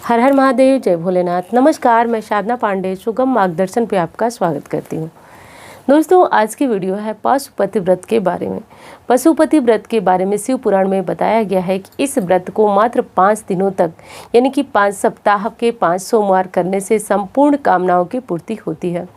हर हर महादेव, जय भोलेनाथ। नमस्कार, मैं साधना पांडे सुगम मार्गदर्शन पे आपका स्वागत करती हूँ। दोस्तों, आज की वीडियो है पशुपति व्रत के बारे में। पशुपति व्रत के बारे में शिव पुराण में बताया गया है कि इस व्रत को मात्र 5 दिनों तक यानी कि 5 सप्ताह के 5 सोमवार करने से संपूर्ण कामनाओं की पूर्ति होती है।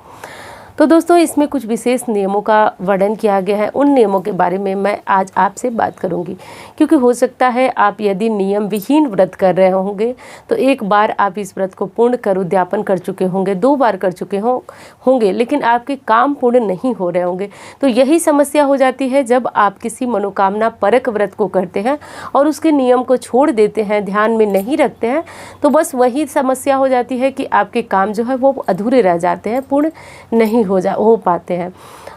तो दोस्तों, इसमें कुछ विशेष नियमों का वर्णन किया गया है। उन नियमों के बारे में मैं आज आपसे बात करूंगी, क्योंकि हो सकता है आप यदि नियम विहीन व्रत कर रहे होंगे तो एक बार आप इस व्रत को पूर्ण कर उद्यापन कर चुके होंगे, 2 बार कर चुके होंगे, लेकिन आपके काम पूर्ण नहीं हो रहे होंगे। तो यही समस्या हो जाती है जब आप किसी मनोकामना परक व्रत को करते हैं और उसके नियम को छोड़ देते हैं, ध्यान में नहीं रखते हैं, तो बस वही समस्या हो जाती है कि आपके काम जो है वो अधूरे रह जाते हैं, पूर्ण नहीं हो पाते हैं।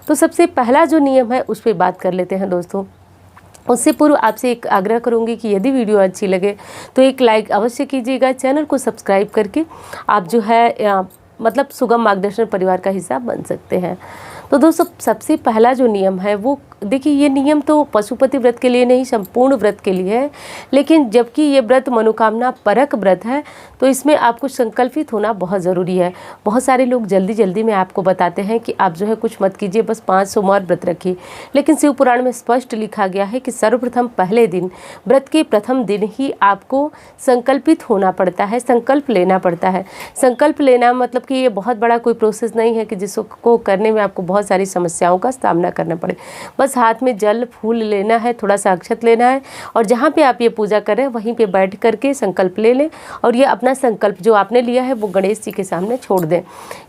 तो सबसे पहला जो नियम है उस पर बात कर लेते हैं दोस्तों। उससे पूर्व आपसे एक आग्रह करूंगी कि यदि वीडियो अच्छी लगे तो एक लाइक अवश्य कीजिएगा। चैनल को सब्सक्राइब करके आप जो है मतलब सुगम मार्गदर्शन परिवार का हिस्सा बन सकते हैं। तो दोस्तों, सबसे पहला जो नियम है वो देखिए, ये नियम तो पशुपति व्रत के लिए नहीं, संपूर्ण व्रत के लिए है। लेकिन जबकि ये व्रत मनोकामना परक व्रत है तो इसमें आपको संकल्पित होना बहुत ज़रूरी है। बहुत सारे लोग जल्दी जल्दी में आपको बताते हैं कि आप जो है कुछ मत कीजिए, बस 5 सोमवार व्रत रखिए। लेकिन शिव पुराण में स्पष्ट लिखा गया है कि सर्वप्रथम पहले दिन, व्रत के प्रथम दिन ही आपको संकल्पित होना पड़ता है, संकल्प लेना पड़ता है। संकल्प लेना मतलब कि ये बहुत बड़ा कोई प्रोसेस नहीं है कि जिसको करने में आपको बहुत सारी समस्याओं का सामना करना पड़े। बस हाथ में जल फूल लेना है, थोड़ा सा अक्षत लेना है और जहाँ पे आप ये पूजा कर रहे हैं वहीं पे बैठ करके संकल्प ले लें और ये अपना संकल्प जो आपने लिया है वो गणेश जी के सामने छोड़ दें।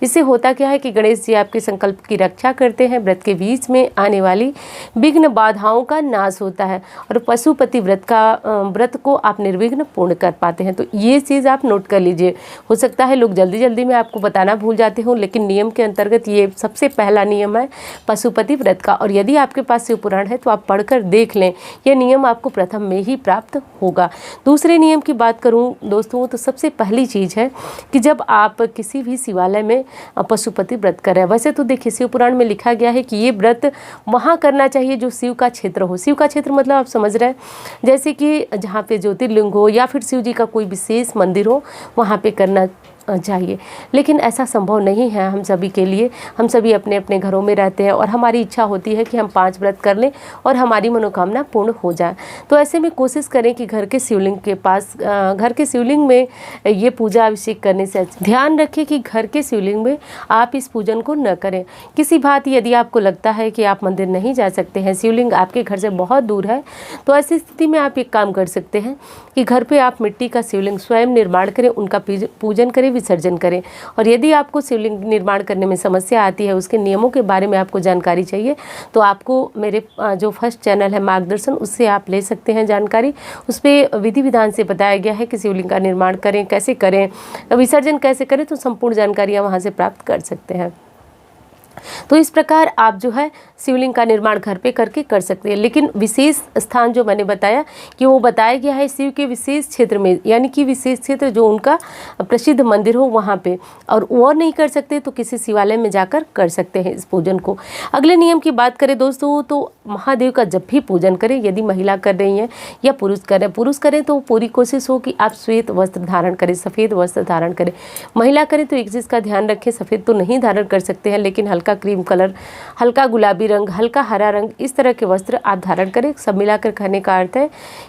इससे होता क्या है कि गणेश जी आपके संकल्प की रक्षा करते हैं। व्रत के बीच में आने वाली विघ्न बाधाओं का नाश होता है और पशुपति व्रत को आप निर्विघ्न पूर्ण कर पाते हैं। तो ये चीज़ आप नोट कर लीजिए। हो सकता है लोग जल्दी जल्दी में आपको बताना भूल जाते हों, लेकिन नियम के अंतर्गत ये सबसे पहला नियम है पशुपति व्रत का। और यदि आपके पास शिव पुराण है तो आप पढ़कर देख लें, यह नियम आपको प्रथम में ही प्राप्त होगा। दूसरे नियम की बात करूं दोस्तों, तो सबसे पहली चीज़ है कि जब आप किसी भी शिवालय में पशुपति व्रत करें, वैसे तो देखिए शिव पुराण में लिखा गया है कि ये व्रत वहाँ करना चाहिए जो शिव का क्षेत्र हो। शिव का क्षेत्र मतलब आप समझ रहे हैं, जैसे कि जहाँ पे ज्योतिर्लिंग हो या फिर शिव जी का कोई विशेष मंदिर हो, वहाँ पे करना चाहिए। लेकिन ऐसा संभव नहीं है हम सभी के लिए। हम सभी अपने अपने घरों में रहते हैं और हमारी इच्छा होती है कि हम 5 व्रत कर लें और हमारी मनोकामना पूर्ण हो जाए। तो ऐसे में कोशिश करें कि घर के शिवलिंग के पास, घर के शिवलिंग में ये पूजा अभिषेक करने से ध्यान रखें कि घर के शिवलिंग में आप इस पूजन को न करें। किसी भांति यदि आपको लगता है कि आप मंदिर नहीं जा सकते हैं, शिवलिंग आपके घर से बहुत दूर है, तो ऐसी स्थिति में आप एक काम कर सकते हैं कि घर पे आप मिट्टी का शिवलिंग स्वयं निर्माण करें, उनका पूजन करें, विसर्जन करें। और यदि आपको शिवलिंग निर्माण करने में समस्या आती है, उसके नियमों के बारे में आपको जानकारी चाहिए, तो आपको मेरे जो फर्स्ट चैनल है मार्गदर्शन, उससे आप ले सकते हैं जानकारी। उस पर विधि विधान से बताया गया है कि शिवलिंग का निर्माण करें, कैसे करें, विसर्जन कैसे करें, तो संपूर्ण जानकारियाँ वहाँ से प्राप्त कर सकते हैं। तो इस प्रकार आप जो है शिवलिंग का निर्माण घर पे करके कर सकते हैं। लेकिन विशेष स्थान जो मैंने बताया कि वो बताया गया है शिव के विशेष क्षेत्र में, यानी कि विशेष क्षेत्र जो उनका प्रसिद्ध मंदिर हो वहाँ पे, और वो नहीं कर सकते तो किसी शिवालय में जाकर कर सकते हैं इस पूजन को। अगले नियम की बात करें दोस्तों, तो महादेव का जब भी पूजन करें, यदि महिला कर रही हैं या पुरुष करें तो पूरी कोशिश हो कि आप श्वेत वस्त्र धारण करें, सफ़ेद वस्त्र धारण करें। महिला करें तो एक चीज़ का ध्यान रखें, सफ़ेद तो नहीं धारण कर सकते हैं, लेकिन हल्का क्रीम कलर, हल्का गुलाबी रंग, हल्का हरा रंग, इस तरह के वस्त्र आप धारण करें। सब मिलाकर कहने का अर्थ है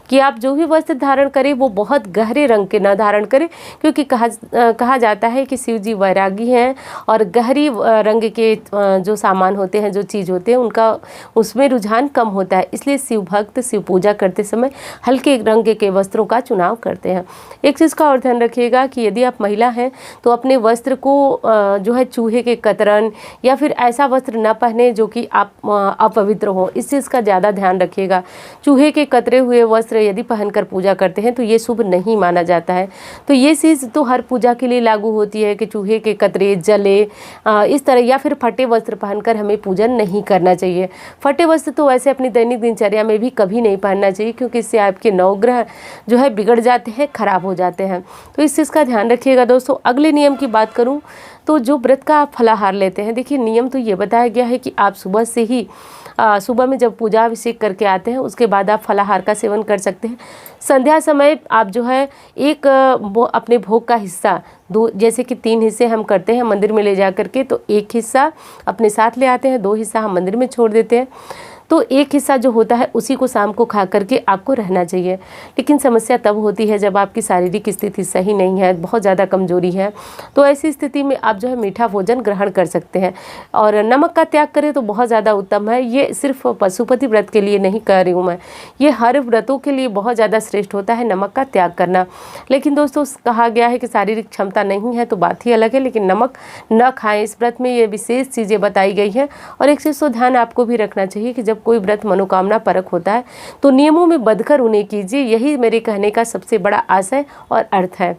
कि आप जो भी वस्त्र धारण करें वो बहुत गहरे रंग के ना धारण करें, क्योंकि कहा जाता है कि शिव जी वैरागी हैं और गहरी रंग के जो सामान होते हैं, जो चीज़ होते हैं, उनका उसमें रुझान कम होता है। इसलिए शिव भक्त शिव पूजा करते समय हल्के रंग के वस्त्रों का चुनाव करते हैं। एक चीज़ का और ध्यान रखिएगा कि यदि आप महिला हैं तो अपने वस्त्र को जो है चूहे के कतरन या फिर ऐसा वस्त्र न पहने जो कि आप अपवित्र हो, इस चीज़ का ज़्यादा ध्यान रखिएगा। चूहे के कतरे हुए वस्त्र यदि पहनकर पूजा करते हैं तो ये शुभ नहीं माना जाता है। तो ये चीज़ तो हर पूजा के लिए लागू होती है कि चूहे के कतरे, जले, इस तरह या फिर फटे वस्त्र पहनकर हमें पूजन नहीं करना चाहिए। फटे वस्त्र तो वैसे अपनी दैनिक दिनचर्या में भी कभी नहीं पहनना चाहिए, क्योंकि इससे आपके नवग्रह जो है बिगड़ जाते हैं, खराब हो जाते हैं। तो इस चीज़ का ध्यान रखिएगा दोस्तों। अगले नियम की बात करूँ तो जो व्रत का आप फलाहार लेते हैं, देखिए नियम तो ये बताया गया है कि आप सुबह से ही सुबह में जब पूजा अभिषेक करके आते हैं उसके बाद आप फलाहार का सेवन कर सकते हैं। संध्या समय आप जो है एक अपने भोग का हिस्सा जैसे कि 3 हिस्से हम करते हैं मंदिर में ले जा करके, तो 1 हिस्सा अपने साथ ले आते हैं, 2 हिस्सा हम मंदिर में छोड़ देते हैं। तो 1 हिस्सा जो होता है उसी को शाम को खा करके आपको रहना चाहिए। लेकिन समस्या तब होती है जब आपकी शारीरिक स्थिति सही नहीं है, बहुत ज़्यादा कमजोरी है, तो ऐसी स्थिति में आप जो है मीठा भोजन ग्रहण कर सकते हैं। और नमक का त्याग करें तो बहुत ज़्यादा उत्तम है। ये सिर्फ पशुपति व्रत के लिए नहीं कह रही हूँ मैं, ये हर व्रतों के लिए बहुत ज़्यादा श्रेष्ठ होता है नमक का त्याग करना। लेकिन दोस्तों कहा गया है कि शारीरिक क्षमता नहीं है तो बात ही अलग है, लेकिन नमक न खाएं। इस व्रत में ये विशेष चीज़ें बताई गई हैं। और एक चीज़ तो ध्यान आपको भी रखना चाहिए कि जब कोई व्रत मनोकामना परक होता है तो नियमों में बंधकर उन्हें कीजिए। यही मेरे कहने का सबसे बड़ा आशय और अर्थ है।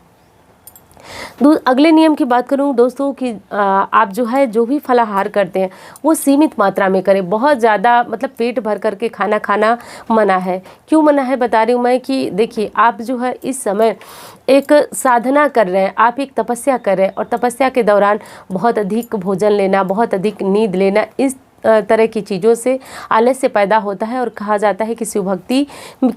अगले नियम की बात करूं दोस्तों कि आप जो है जो भी फलाहार करते हैं वो सीमित मात्रा में करें। बहुत ज़्यादा मतलब पेट भर करके खाना खाना मना है। क्यों मना है बता रही हूँ मैं कि देखिए, आप जो है इस समय एक साधना कर रहे हैं, आप एक तपस्या कर रहे हैं, और तपस्या के दौरान बहुत अधिक भोजन लेना, बहुत अधिक नींद लेना, इस तरह की चीज़ों से आलस्य पैदा होता है। और कहा जाता है कि शिव भक्ति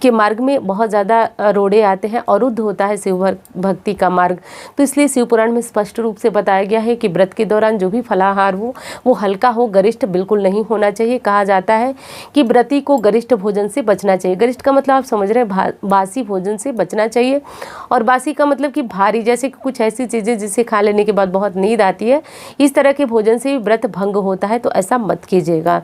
के मार्ग में बहुत ज़्यादा रोड़े आते हैं, अवरुद्ध होता है शिव भक्ति का मार्ग। तो इसलिए शिव पुराण में स्पष्ट रूप से बताया गया है कि व्रत के दौरान जो भी फलाहार हो वो हल्का हो, गरिष्ठ बिल्कुल नहीं होना चाहिए। कहा जाता है कि व्रती को गरिष्ठ भोजन से बचना चाहिए। गरिष्ठ का मतलब आप समझ रहे हैं, बासी भोजन से बचना चाहिए। और बासी का मतलब कि भारी, जैसे कि कुछ ऐसी चीज़ें जिसे खा लेने के बाद बहुत नींद आती है, इस तरह के भोजन से भी व्रत भंग होता है, तो ऐसा मत कीजिएगा।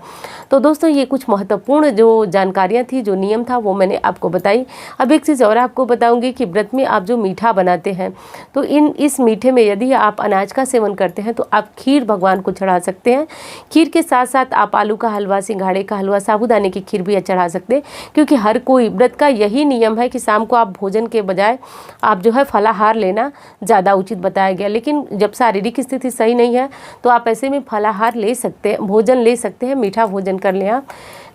तो दोस्तों ये कुछ महत्वपूर्ण जो जानकारियां थी, जो नियम था, वो मैंने आपको बताई। अब एक चीज़ और आपको बताऊंगी कि व्रत में आप जो मीठा बनाते हैं तो इस मीठे में यदि आप अनाज का सेवन करते हैं तो आप खीर भगवान को चढ़ा सकते हैं। खीर के साथ साथ आप आलू का हलवा, सिंघाड़े का हलवा, साबूदाने की खीर भी चढ़ा सकते हैं। क्योंकि हर कोई व्रत का यही नियम है कि शाम को आप भोजन के बजाय आप जो है फलाहार लेना ज़्यादा उचित बताया गया। लेकिन जब शारीरिक स्थिति सही नहीं है तो आप ऐसे में फलाहार ले सकते हैं, भोजन ले सकते हैं, मीठा भोजन कर लें आप।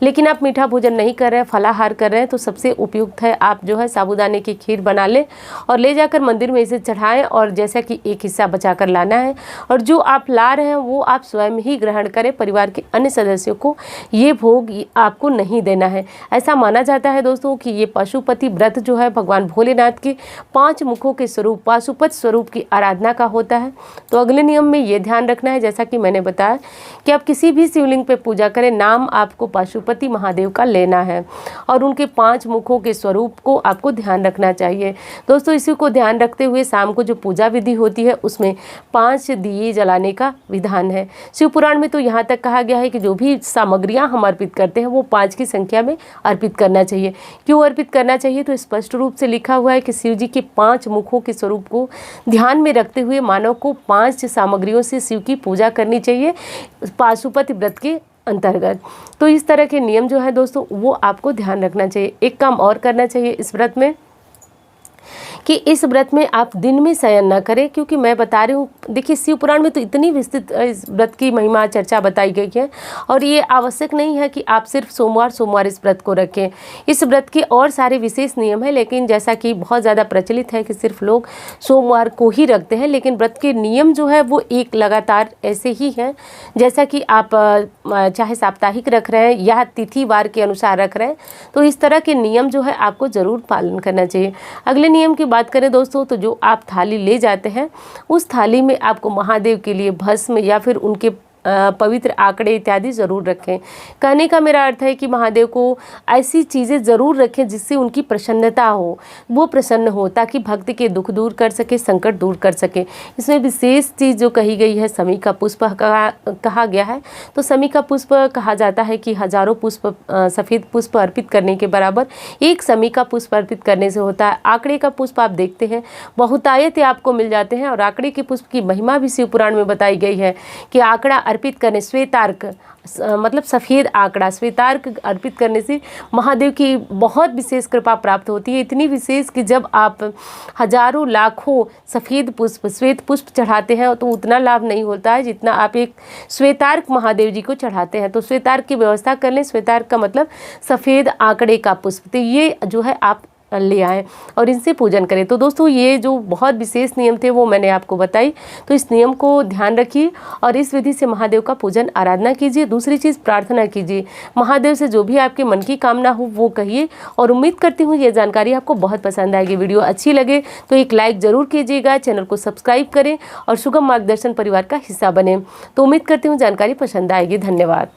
लेकिन आप मीठा भोजन नहीं कर रहे हैं, फलाहार कर रहे हैं, तो सबसे उपयुक्त है आप जो है साबूदाने की खीर बना लें और ले जाकर मंदिर में इसे चढ़ाएं। और जैसा कि 1 हिस्सा बचाकर लाना है, और जो आप ला रहे हैं वो आप स्वयं ही ग्रहण करें। परिवार के अन्य सदस्यों को ये भोग आपको नहीं देना है। ऐसा माना जाता है दोस्तों कि ये पशुपति व्रत जो है भगवान भोलेनाथ के 5 मुखों के स्वरूप, पाशुपत स्वरूप की आराधना का होता है। तो अगले नियम में ये ध्यान रखना है, जैसा कि मैंने बताया कि आप किसी भी शिवलिंग पे पूजा करें, नाम आपको पाशुपति महादेव का लेना है और उनके 5 मुखों के स्वरूप को आपको ध्यान रखना चाहिए। दोस्तों इसी को ध्यान रखते हुए शाम को जो पूजा विधि होती है उसमें 5 दिए जलाने का विधान है। शिव पुराण में तो यहाँ तक कहा गया है कि जो भी सामग्रियाँ हम अर्पित करते हैं वो 5 की संख्या में अर्पित करना चाहिए। क्यों अर्पित करना चाहिए? तो स्पष्ट रूप से लिखा हुआ है कि शिव जी के 5 मुखों के स्वरूप को ध्यान में रखते हुए मानव को 5 सामग्रियों से शिव की पूजा करनी चाहिए पाशुपति व्रत के अंतर्गत। तो इस तरह के नियम जो है दोस्तों वो आपको ध्यान रखना चाहिए। एक काम और करना चाहिए इस व्रत में कि इस व्रत में आप दिन में शयन ना करें। क्योंकि मैं बता रही हूँ, देखिए शिव पुराण में तो इतनी विस्तृत इस व्रत की महिमा चर्चा बताई गई है और ये आवश्यक नहीं है कि आप सिर्फ सोमवार इस व्रत को रखें। इस व्रत के और सारे विशेष नियम है, लेकिन जैसा कि बहुत ज़्यादा प्रचलित है कि सिर्फ लोग सोमवार को ही रखते हैं, लेकिन व्रत के नियम जो है वो एक लगातार ऐसे ही हैं। जैसा कि आप चाहे साप्ताहिक रख रहे हैं या तिथिवार के अनुसार रख रहे हैं, तो इस तरह के नियम जो है आपको ज़रूर पालन करना चाहिए। अगले नियम की बात करें दोस्तों, तो जो आप थाली ले जाते हैं उस थाली में आपको महादेव के लिए भस्म या फिर उनके पवित्र आंकड़े इत्यादि ज़रूर रखें। कहने का मेरा अर्थ है कि महादेव को ऐसी चीज़ें ज़रूर रखें जिससे उनकी प्रसन्नता हो, वो प्रसन्न हो, ताकि भक्त के दुख दूर कर सके, संकट दूर कर सके। इसमें विशेष चीज़ जो कही गई है, समी का पुष्प कहा गया है। तो समी का पुष्प कहा जाता है कि हजारों पुष्प, सफ़ेद पुष्प अर्पित करने के बराबर एक समी का पुष्प अर्पित करने से होता है। आंकड़े का पुष्प आप देखते हैं बहुतायत आपको मिल जाते हैं, और आंकड़े के पुष्प की महिमा भी शिव पुराण में बताई गई है कि आंकड़ा अर्पित करने, श्वेतार्क मतलब सफ़ेद आंकड़ा, श्वेतार्क अर्पित करने से महादेव की बहुत विशेष कृपा प्राप्त होती है। इतनी विशेष कि जब आप हजारों लाखों सफ़ेद पुष्प, श्वेत पुष्प चढ़ाते हैं तो उतना लाभ नहीं होता है जितना आप एक श्वेतार्क महादेव जी को चढ़ाते हैं। तो श्वेतार्क की व्यवस्था कर लें। श्वेतार्क का मतलब सफ़ेद आंकड़े का पुष्प। तो ये जो है आप ले आएँ और इनसे पूजन करें। तो दोस्तों ये जो बहुत विशेष नियम थे वो मैंने आपको बताई, तो इस नियम को ध्यान रखिए और इस विधि से महादेव का पूजन आराधना कीजिए। दूसरी चीज़, प्रार्थना कीजिए, महादेव से जो भी आपके मन की कामना हो वो कहिए। और उम्मीद करती हूँ ये जानकारी आपको बहुत पसंद आएगी। वीडियो अच्छी लगे तो एक लाइक ज़रूर कीजिएगा, चैनल को सब्सक्राइब करें और सुगम मार्गदर्शन परिवार का हिस्सा बने। तो उम्मीद करती हूँ जानकारी पसंद आएगी। धन्यवाद।